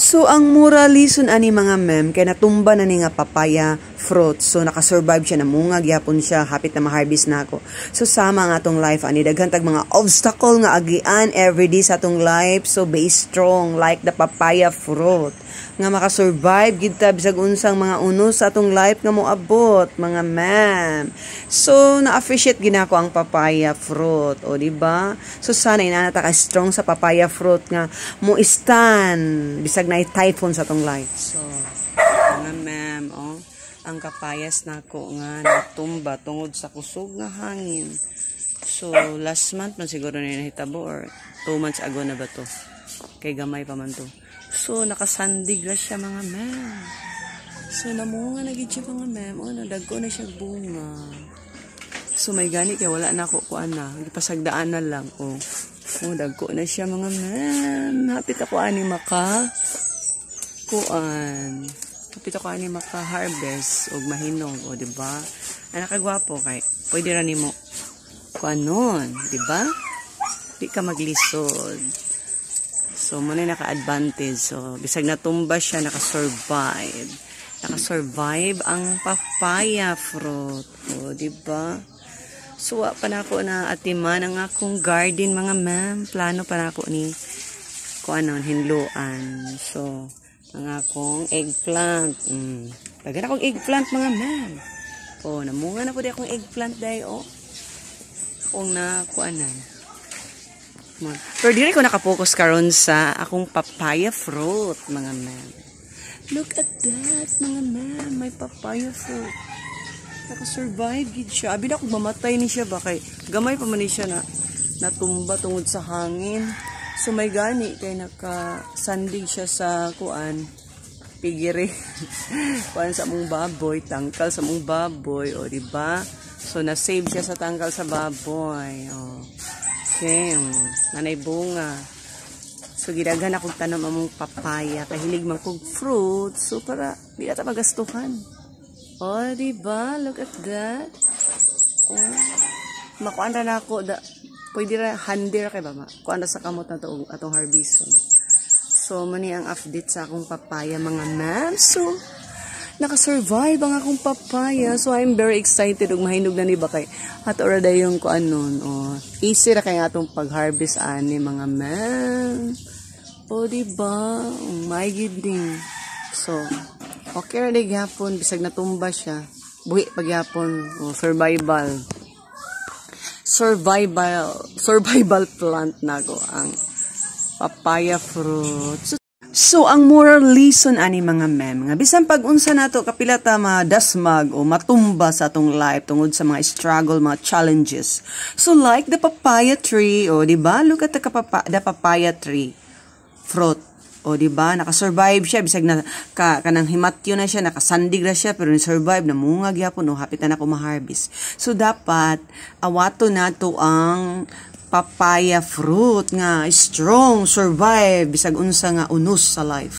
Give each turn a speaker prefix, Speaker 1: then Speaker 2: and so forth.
Speaker 1: So, ang mura lison ani mga mem, kay natumba na ni nga papaya fruit. So, nakasurvive siya, namungag, yapon siya, hapit na ma-harvest na ako. So, sama nga atong life, ani, daghantag mga obstacle nga agian everyday sa atong life. So, be strong, like the papaya fruit. Nga makasurvive, kita bisag unsang mga unos sa atong life nga moabot, mga mem. So, na-appreciate ginako ang papaya fruit, o, diba? So, sana inanata ka strong sa papaya fruit nga mo stand bisag na typhoon sa atong life. So, mga mem, oh, ang kapayas nako nga natumba tungod sa kusog nga hangin. So, last month man siguro na nahitabo or 2 months ago na ba to? Kay gamay pa man to. So, nakasandig na siya mga mem. So, namunga na gid siya mga mem. O, nadagko na siya bunga. So, may gani kaya wala na ako kuan na. Ipasagdaan na lang. O, dagko na siya mga mem. Hapit ako ani maka kuan. Hapit ako ani maka harvest og mahinog. O, diba? Ang nakagwapo kay pwede ra nimo kuan nun. Diba? Di ka maglisod. So, muna naka-advantage. So, bisag natumba siya, naka-survive. Naka-survive ang papaya fruit. O, diba? So, pa na ako na atiman ang akong garden, mga ma'am. Plano pa na ako ni hinluan. So, ang akong eggplant. Tagan akong eggplant, mga ma'am. O, namunga na po di akong eggplant dahil, o. Kung nakuanan. Pero dili ko nakapokus karon sa akong papaya fruit, mga ma'am. Look at that, mga ma'am. May papaya fruit. Naka-survive gid siya. Abi na kung mamatay ni siya ba kay gamay pa man ni siya na natumba tungod sa hangin. So may gani kay naka-sandig siya sa kuan pigiri. Kuan sa mong baboy, tangkal sa mong baboy, o diba? So na-save siya sa tangkal sa baboy. O. Okay, nanay bunga. So, gidaghan akong tanom among papaya. Kahilig man kong fruit. So, para di ata magastuhan. Oh, diba? Look at that. Oh. Makuan na ako. Pwede ra, handi ra kay ba? Kuan na sa kamot na to atong harveston. So, mani ang update sa akong papaya, mga ma'am. So, naka-survive ang akong papaya. So, I'm very excited. Ug mahinog na ni ba kay ato ra dayon ko anon. Oh, easy ra kay atong pag-harvest ani mga ma'am. O, diba? My goodness. So, okay ra day gyapon bisag natumba siya. Buhi pagyapon. Oh, survival plant nago ang papaya fruit. So, ang moral lesson ani mga mem, nga bisan pag-unsa nato kapila ta madasmag o matumba sa atong life tungod sa mga struggle, mga challenges. So, like the papaya tree, o diba? Look at the papaya tree fruit. O diba? Nakasurvive siya, bisag na kanang himatyo na siya, nakasandig na siya, pero ni-survive, namungag yapon, o hapit na ako ma-harvest. So, dapat, awato nato ang papaya fruit nga strong survive bisag unsa nga unos sa life.